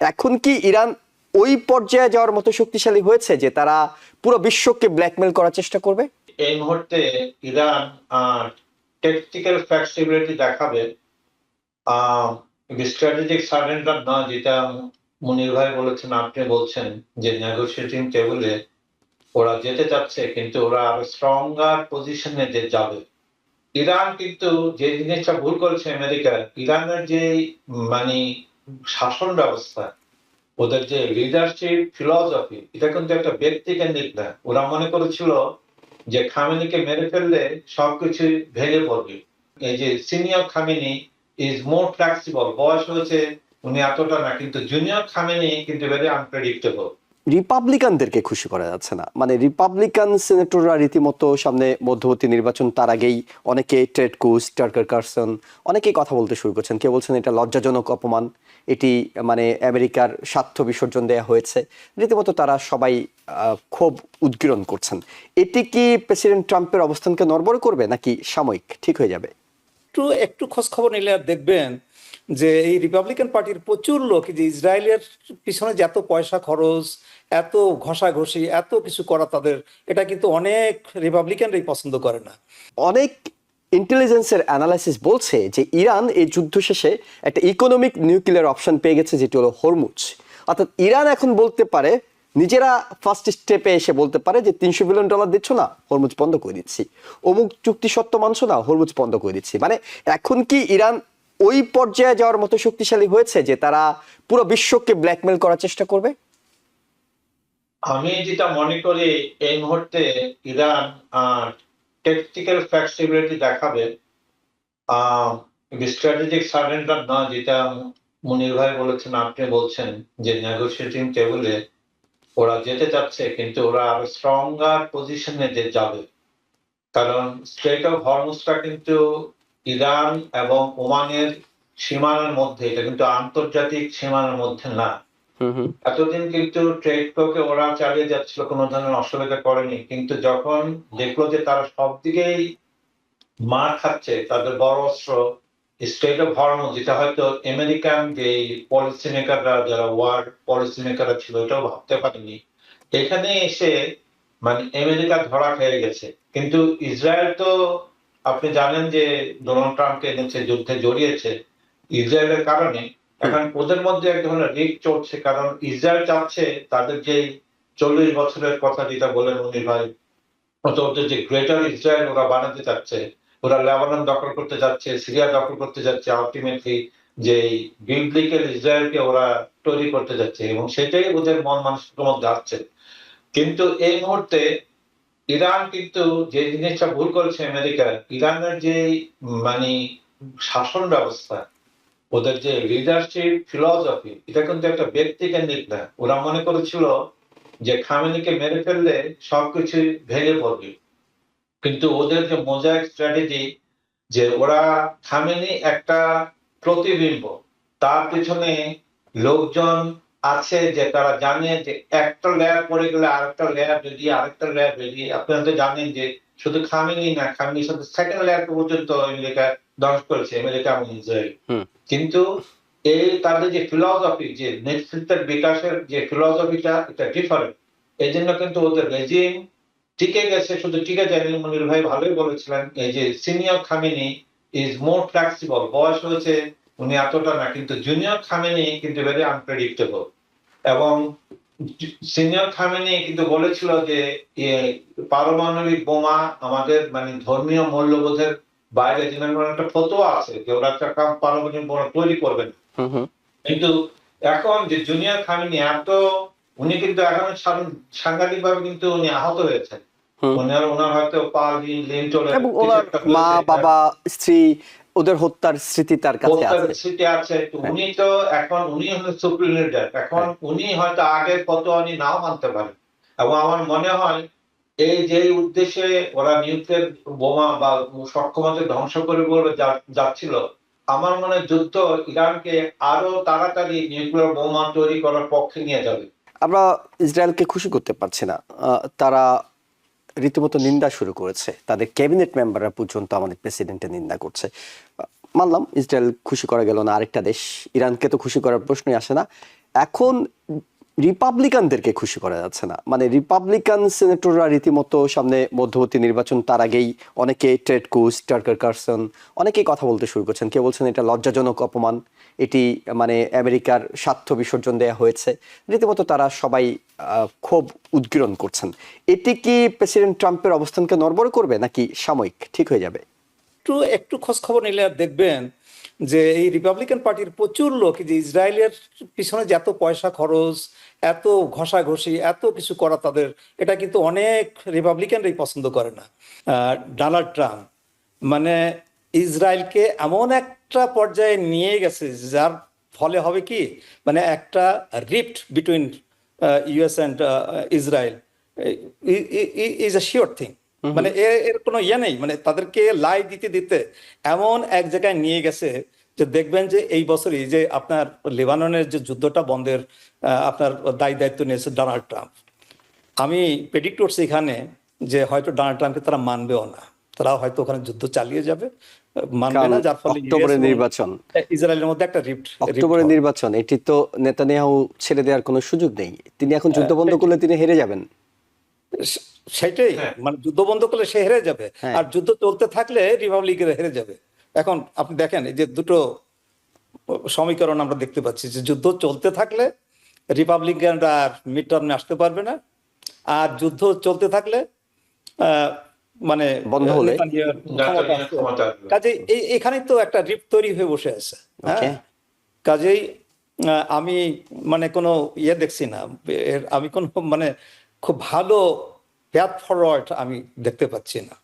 এখন কি ইরান ওই পর্যায়ে যাওয়ার মতো শক্তিশালী হয়েছে যে তারা পুরো বিশ্বকে ব্ল্যাকমেল করার চেষ্টা করবে? এই মুহূর্তে ইরান ট্যাকটিক্যাল ফ্লেক্সিবিলিটি দেখাবে, স্ট্র্যাটেজিক সারেন্ডার না, যেটা মুনির ভাই বলেছেন, আপনি বলছেন যে নেগোশিয়েটিং টেবিলে ওরা যেতে চাচ্ছে, কিন্তু ওরা আরো স্ট্রঙ্গার পজিশনে যে যাবে। ইরান কিন্তু যে জিনিসটা ভুল করেছে আমেরিকা, ইরানের যে মানে শাসন ব্যবস্থা, ওদের যে লিডারশিপ ফিলসফি, এটা কিন্তু একটা ব্যক্তিকেন্দ্রিক না। ওরা মনে করেছিল যে খামেনিকে মেরে ফেললে সবকিছু ভেঙে পড়বে। এই যে senior Khamenei is more flexible, বয়স হয়েছে, উনি এতটা না, কিন্তু জুনিয়র খামেনি কিন্তু ভেরি আনপ্রেডিক্টেবল। রিপাবলিকানদেরকে খুশি করা যাচ্ছে না, মানে রিপাবলিকান সিনেটররা রীতিমতো সামনে মধ্যবর্তী নির্বাচন, তার আগেই অনেকে টেড ক্রুজ, টার্কার কারসন অনেকেই কথা বলতে শুরু করছেন। কেউ বলছেন এটা লজ্জাজনক অপমান, এটি মানে আমেরিকার স্বার্থ বিসর্জন দেওয়া হয়েছে। রীতিমতো তারা সবাই ক্ষোভ উদ্গীরণ করছেন। এটি কি প্রেসিডেন্ট ট্রাম্পের অবস্থানকে নড়বড় করবে নাকি সাময়িক ঠিক হয়ে যাবে? একটু খোঁজ খবর নিলে দেখবেন যে এই রিপাবলিকান পার্টির প্রচুর লোক যে ইসরায়েলের পিছনে যে এত পয়সা খরচ, এত ঘষাঘষি, এত কিছু করা তাদের, এটা কিন্তু অনেক রিপাবলিকানরাই পছন্দ করে না। অনেক ইন্টেলিজেন্সের অ্যানালাইসিস বলছে যে ইরান এই যুদ্ধ শেষে একটা ইকোনমিক নিউক্লিয়ার অপশন পেয়ে গেছে, যেটি হলো হরমুজ। অর্থাৎ ইরান এখন বলতে পারে, নিজেরা ফার্স্ট স্টেপে এসে বলতে পারে যে $300 বিলিয়ন দিচ্ছ না, হরমুজ বন্ধ করে দিচ্ছি, অমুক চুক্তি সত্য মানছো না, হরমুজ বন্ধ করে দিচ্ছি। মানে এখন কি ইরান ওই পর্যায়ে যাওয়ার মতো শক্তিশালী হয়েছে যে তারা পুরো বিশ্বকে ব্ল্যাকমেল করার চেষ্টা করবে? আমি যেটা মনে করি, এই মুহূর্তে ইরান ট্যাকটিক্যাল ফ্লেক্সিবিলিটি দেখাবে, স্ট্র্যাটেজিক সারেন্ডার না, যেটা মুনির ভাই বলেছেন, আপনি বলছেন যে নেগোশিয়েটিং টেবিলে ওরা যেতে চাচ্ছে, কিন্তু ওরা আরো স্ট্রঙ্গার পজিশনে যে যাবে। কারণ স্ট্রেট অফ হরমুজটা কিন্তু ইরান এবং ওমানের সীমানার মধ্যে, এটা কিন্তু আন্তর্জাতিক সীমানার মধ্যে না। এতদিন কিন্তু ট্রেড ফ্লোকে ওরা চালিয়ে যাচ্ছিল, কোনো ধরনের অসুবিধা করেনি, কিন্তু যখন দেখলো যে তারা সব দিকেই মার খাচ্ছে, তাদের বড় অস্ত্র স্টেট অফ হরমুজ, যেটা হয়তো আমেরিকান যে পলিসি মেকাররা, যারা ওয়ার্ল্ড পলিসি মেকাররা ছিল, এটাও ভাবতে পারেনি। এখানে এসে মানে আমেরিকা ধরা খেয়ে গেছে। কিন্তু ইসরায়েল তো আপনি জানেন যে ডোনাল্ড ট্রাম্পকে এনেছে, যুদ্ধে জড়িয়েছে ইসরায়েলের কারণে। এখন ওদের মধ্যে এক ধরনের রিক চলছে, কারণ ইসরায়েল চাচ্ছে তাদের যে 40 বছরের কথা যেটা বলেন উনি ভাই, ওদের যে গ্রেটার ইসরায়েল ওরা বানাতে চাচ্ছে, ওরা লেবানন দখল করতে যাচ্ছে, সিরিয়া দখল করতে যাচ্ছে, আলটিমেটলি যে বিবলিক্যাল ইসরায়েলকে ওরা তৈরি করতে যাচ্ছে, এবং সেটাই ওদের মন মানসিকতার মধ্যে আসছে। কিন্তু এই মুহূর্তে ইরান কিন্তু যে জিনিসটা ভুল করেছে আমেরিকা, ইরানের যে মানে শাসন ব্যবস্থা, ওদের যে লিডারশিপ ফিলসফি, এটা কিন্তু একটা ব্যক্তিকেন্দ্রিক না। ওরা মনে করেছিল যে খামেনিকে মেরে ফেললে সবকিছু ভেঙে পড়বে, কিন্তু ওদের যে মোজাইক স্ট্র্যাটেজি, যে ওরা খামেনি একটা প্রতিবিম্ব, তার পিছনে লোকজন আছে যে তারা জানে যে একটা লেয়ার পড়ে গেলে আরেকটা লেয়ার বেরিয়ে, আরেকটা লেয়ার বেরিয়ে। আপনারা তো জানেন যে শুধু খামেনি না, খামেনির সাথে সেকেন্ড লেয়ার পর্যন্ত আমেরিকা ধ্বংস করেছে, আমেরিকা এবং ইসরায়েল। কিন্তু এই তাদের যে ফিলসফি, যে নেতৃত্বের বিকাশের যে ফিলসফিটা, এটা ডিফারেন্ট। এই জন্য কিন্তু ওদের রেজিম টিকে গেছে। শুধু টিকে যায়নি, মনির ভাই ভালোই বলেছিলেন, এই যে senior Khamenei is more flexible, বয়স হয়েছে, উনি এতটা না, কিন্তু জুনিয়র খামেনি কিন্তু ভেরি আনপ্রেডিক্টেবল। এবং সিনিয়র খামেনি কিন্তু বলেছিল যে পারমাণবিক বোমা আমাদের মানে ধর্মীয় মূল্যবোধের বাইরে, যেমন একটা ফতোয়া আছে যে ওরা একটা পারমাণবিক বোমা তৈরি করবেন। কিন্তু এখন যে জুনিয়র খামেনি এত, উনি কিন্তু এখন সাংঘাতিক ভাবে কিন্তু উনি আহত হয়েছেন। ওনার হয়তো পা লিন চলে, এবং ওনার মা বাবা স্ত্রী, ওদের হত্যার স্মৃতি তার কাছে আছে, স্মৃতি আছে। উনি তো এখন উনি হলেন সুপ্রিম লিডার, এখন উনি হয়তো আগে কত উনি নাও মানতে পারেন। এবং আমার মনে হয় এই যে উদ্দেশ্যে ওরা নিউক্লিয়ার বোমা বা সক্ষমতা ধ্বংস করে বলে যাচ্ছিল, আমার মনে হয় যুদ্ধ ইরানকে আরো তাড়াতাড়ি নিউক্লিয়ার বোমা তৈরি করার পক্ষে নিয়ে যাবে। আমরা ইসরায়েলকে খুশি করতে পারছি না, তারা রীতিমতো নিন্দা শুরু করেছে, তাদের ক্যাবিনেট মেম্বাররা পর্যন্ত আমাদের প্রেসিডেন্টের নিন্দা করছে। মানলাম ইসরায়েল খুশি করা গেল না, আরেকটা দেশ, ইরানকে তো খুশি করার প্রশ্নই আসে না। এখন রিপাবলিকানদেরকে খুশি করা যাচ্ছে না, মানে রিপাবলিকান সেনেটররা রীতিমতো সামনে মধ্যবর্তী নির্বাচন তার আগেই অনেকে টেড ক্রুজ, টার্কার কারসন অনেকেই কথা বলতে শুরু করছেন। কেউ বলছেন এটা লজ্জাজনক অপমান, এটি মানে আমেরিকার স্বার্থ বিসর্জন দেওয়া হয়েছে। রীতিমতো তারা সবাই ক্ষোভ উদ্গীরণ করছেন। এটি কি প্রেসিডেন্ট ট্রাম্পের অবস্থানকে নড়বড় করবে নাকি সাময়িক ঠিক হয়ে যাবে? একটু একটু খোঁজ খবর নিলে দেখবেন যে এই রিপাবলিকান পার্টির প্রচুর লোক যে ইসরায়েলের পিছনে যে এত পয়সা খরচ, এত ঘষাঘষি, এত কিছু করা তাদের, এটা কিন্তু অনেক রিপাবলিকানরাই পছন্দ করে না। ডোনাল্ড ট্রাম্প মানে ইসরায়েলকে এমন একটা পর্যায়ে নিয়ে গেছে যার ফলে হবে কি, মানে একটা rift between US and Israel is a sure thing. মানে এর কোনো ইয়ে নেই, মানে তাদেরকে লাই দিতে দিতে এমন এক জায়গায় নিয়ে গেছে যে দেখবেন যে এই বছরই যে আপনার লেবাননের যে যুদ্ধটা বন্ধের আপনার দায়িত্ব নিয়েছে ডোনাল্ড ট্রাম্প। আমি প্রেডিক্ট করছি এখানে যে হয়তো ডোনাল্ড ট্রাম্পকে তারা মানবেও না, তারা হয়তো ওখানে যুদ্ধ চালিয়ে যাবে, মানবে না, যার ফলে অক্টোবরের নির্বাচন, ইসরায়েলের মধ্যে একটা রিফট। অক্টোবরের নির্বাচন, এটি তো নেতানিয়াহু ছেড়ে দেওয়ার কোনো সুযোগ নেই। তিনি এখন যুদ্ধ বন্ধ করলে তিনি হেরে যাবেন। সেটাই, মানে যুদ্ধ বন্ধ করলে সে হেরে যাবে, আর যুদ্ধ চলতে থাকলে রিপাবলিকের হেরে যাবে। এখন আপনি দেখেন এই যে দুটো সমীকরণ আমরা দেখতে পাচ্ছি যে যুদ্ধ চলতে থাকলে রিপাবলিকানরা আর মিড টার্মে আসতে পারবে না, আর যুদ্ধ চলতে থাকলে মানে বন্ধ হলে কাজে এখানেই তো একটা রিপ তৈরি হয়ে বসে আছে। হ্যাঁ, কাজেই আমি মানে কোনো ইয়ে দেখছি না, আমি কোনো মানে খুব ভালো প্যাথ ফরওয়ার্ড আমি দেখতে পাচ্ছি না।